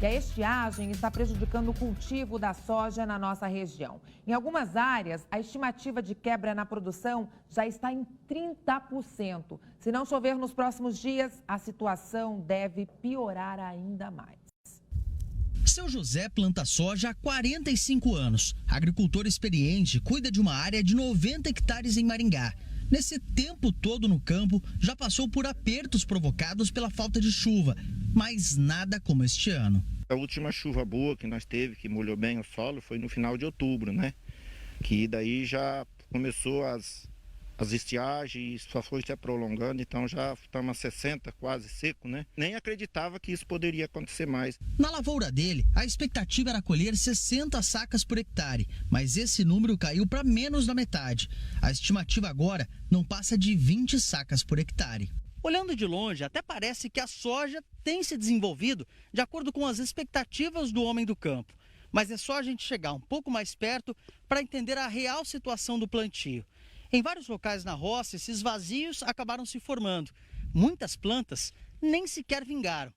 E a estiagem está prejudicando o cultivo da soja na nossa região. Em algumas áreas, a estimativa de quebra na produção já está em 30%. Se não chover nos próximos dias, a situação deve piorar ainda mais. Seu José planta soja há 45 anos. Agricultor experiente, cuida de uma área de 90 hectares em Maringá. Nesse tempo todo no campo, já passou por apertos provocados pela falta de chuva, mas nada como este ano. A última chuva boa que nós teve, que molhou bem o solo, foi no final de outubro, né? Que daí já começou as estiagens, só foi se prolongando, então já estamos a 60, quase seco, né? Nem acreditava que isso poderia acontecer mais. Na lavoura dele, a expectativa era colher 60 sacas por hectare, mas esse número caiu para menos da metade. A estimativa agora não passa de 20 sacas por hectare. Olhando de longe, até parece que a soja tem se desenvolvido de acordo com as expectativas do homem do campo. Mas é só a gente chegar um pouco mais perto para entender a real situação do plantio. Em vários locais na roça, esses vazios acabaram se formando. Muitas plantas nem sequer vingaram.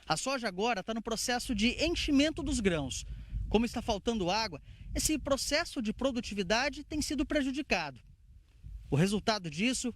A soja agora está no processo de enchimento dos grãos. Como está faltando água, esse processo de produtividade tem sido prejudicado. O resultado disso,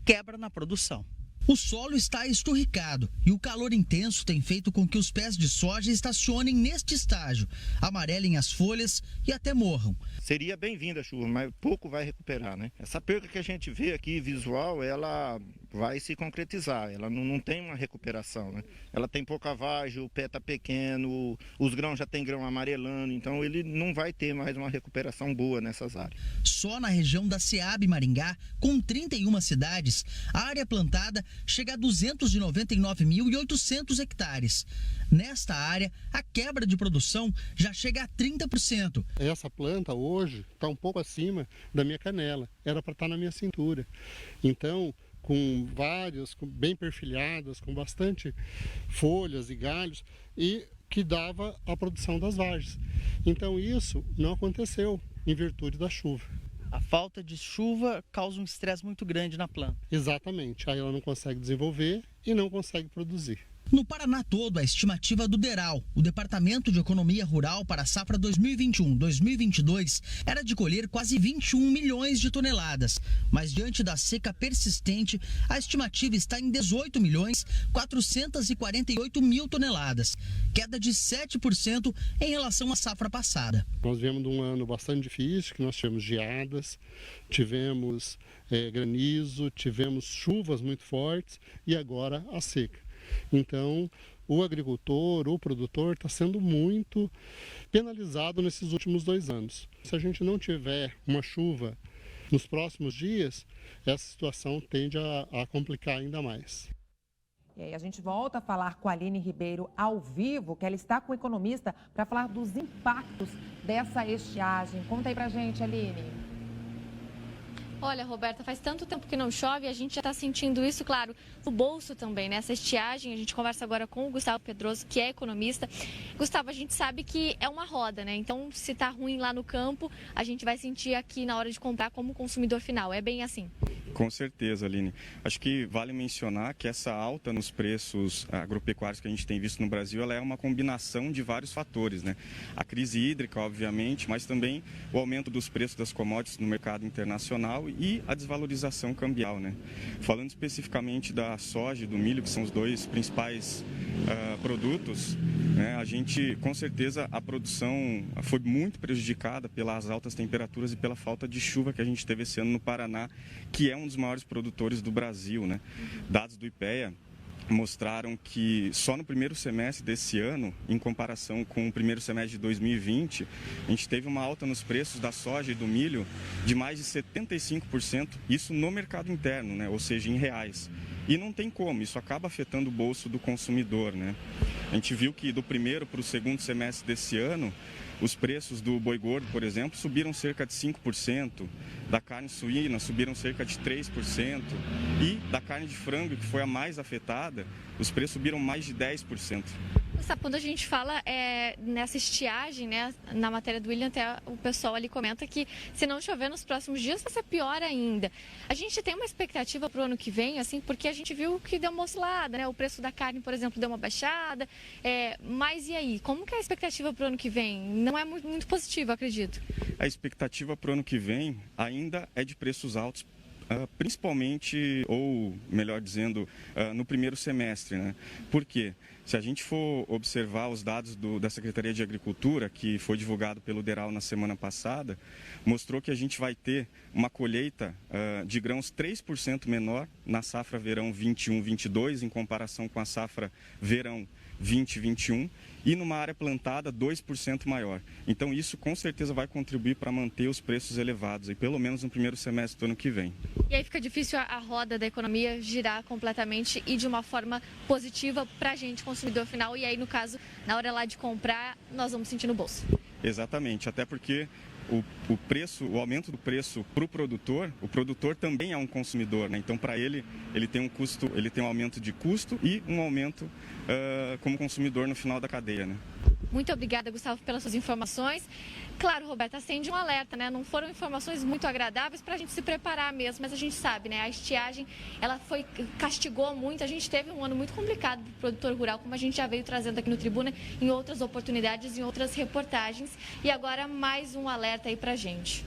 quebra na produção. O solo está esturricado e o calor intenso tem feito com que os pés de soja estacionem neste estágio, amarelem as folhas e até morram. Seria bem-vinda a chuva, mas pouco vai recuperar, né? Essa perca que a gente vê aqui visual, ela vai se concretizar, ela não tem uma recuperação, né? Ela tem pouca vagem, o pé está pequeno, os grãos já tem grão amarelando, então ele não vai ter mais uma recuperação boa nessas áreas. Só na região da Ceaba e Maringá, com 31 cidades, a área plantada chega a 299.800 hectares. Nesta área, a quebra de produção já chega a 30%. Essa planta hoje está um pouco acima da minha canela, era para estar na minha cintura. Então, com várias, bem perfilhadas, com bastante folhas e galhos, e que dava a produção das vagens. Então isso não aconteceu em virtude da chuva. A falta de chuva causa um estresse muito grande na planta. Exatamente, aí ela não consegue desenvolver e não consegue produzir. No Paraná todo, a estimativa do DERAL, o Departamento de Economia Rural para a safra 2021-2022, era de colher quase 21 milhões de toneladas. Mas diante da seca persistente, a estimativa está em 18.448.000 toneladas, queda de 7% em relação à safra passada. Nós viemos de um ano bastante difícil, que nós tivemos geadas, tivemos granizo, tivemos chuvas muito fortes e agora a seca. Então, o agricultor, o produtor está sendo muito penalizado nesses últimos 2 anos. Se a gente não tiver uma chuva nos próximos dias, essa situação tende a complicar ainda mais. E aí a gente volta a falar com a Aline Ribeiro ao vivo, que ela está com o economista para falar dos impactos dessa estiagem. Conta aí pra gente, Aline. Olha, Roberta, faz tanto tempo que não chove e a gente já está sentindo isso, claro, no bolso também, né? Essa estiagem, a gente conversa agora com o Gustavo Pedroso, que é economista. Gustavo, a gente sabe que é uma roda, né? Então, se está ruim lá no campo, a gente vai sentir aqui na hora de comprar como consumidor final. É bem assim? Com certeza, Aline. Acho que vale mencionar que essa alta nos preços agropecuários que a gente tem visto no Brasil, ela é uma combinação de vários fatores, né? A crise hídrica, obviamente, mas também o aumento dos preços das commodities no mercado internacional e a desvalorização cambial, né? Falando especificamente da soja e do milho, que são os dois principais produtos, né? A gente, com certeza, a produção foi muito prejudicada pelas altas temperaturas e pela falta de chuva que a gente teve esse ano no Paraná, que é um dos maiores produtores do Brasil, né? Dados do IPEA mostraram que só no primeiro semestre desse ano, em comparação com o primeiro semestre de 2020, a gente teve uma alta nos preços da soja e do milho de mais de 75%, isso no mercado interno, né? Ou seja, em reais. E não tem como, isso acaba afetando o bolso do consumidor, né? A gente viu que do primeiro para o segundo semestre desse ano, os preços do boi gordo, por exemplo, subiram cerca de 5%, da carne suína subiram cerca de 3% e da carne de frango, que foi a mais afetada, os preços subiram mais de 10%. Sabe, quando a gente fala nessa estiagem, né, na matéria do William, até o pessoal ali comenta que se não chover nos próximos dias vai ser pior ainda. A gente tem uma expectativa para o ano que vem, assim, porque a gente viu que deu uma oscilada, né? O preço da carne, por exemplo, deu uma baixada. Mas e aí? Como que é a expectativa para o ano que vem? Não é muito positiva, acredito. A expectativa para o ano que vem ainda é de preços altos, principalmente, ou melhor dizendo, no primeiro semestre, né? Por quê? Se a gente for observar os dados da Secretaria de Agricultura, que foi divulgado pelo DERAL na semana passada, mostrou que a gente vai ter uma colheita de grãos 3% menor na safra verão 21-22, em comparação com a safra verão 2021, e numa área plantada 2% maior. Então isso com certeza vai contribuir para manter os preços elevados, e pelo menos no primeiro semestre do ano que vem. E aí fica difícil a roda da economia girar completamente e de uma forma positiva para a gente, consumidor final, e aí no caso, na hora lá de comprar, nós vamos sentir no bolso. Exatamente, até porque o aumento do preço para o produtor também é um consumidor, né? Então para ele tem um custo, ele tem um aumento de custo e um aumento como consumidor no final da cadeia, né? Muito obrigada, Gustavo, pelas suas informações. Claro, Roberta, acende um alerta, né? Não foram informações muito agradáveis para a gente se preparar mesmo, mas a gente sabe, né? A estiagem, ela castigou muito. A gente teve um ano muito complicado para o produtor rural, como a gente já veio trazendo aqui no Tribuna, em outras oportunidades, em outras reportagens. E agora mais um alerta aí para a gente.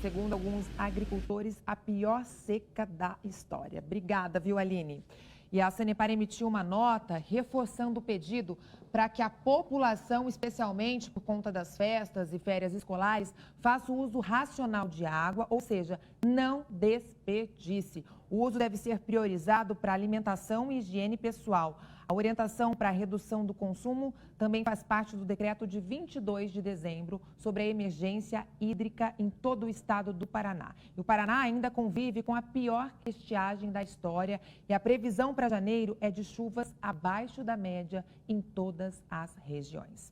Segundo alguns agricultores, a pior seca da história. Obrigada, viu, Aline? E a Sanepar emitiu uma nota reforçando o pedido para que a população, especialmente por conta das festas e férias escolares, faça o uso racional de água, ou seja, não desperdice. O uso deve ser priorizado para alimentação e higiene pessoal. A orientação para a redução do consumo também faz parte do decreto de 22 de dezembro sobre a emergência hídrica em todo o estado do Paraná. E o Paraná ainda convive com a pior estiagem da história e a previsão para janeiro é de chuvas abaixo da média em todas as regiões.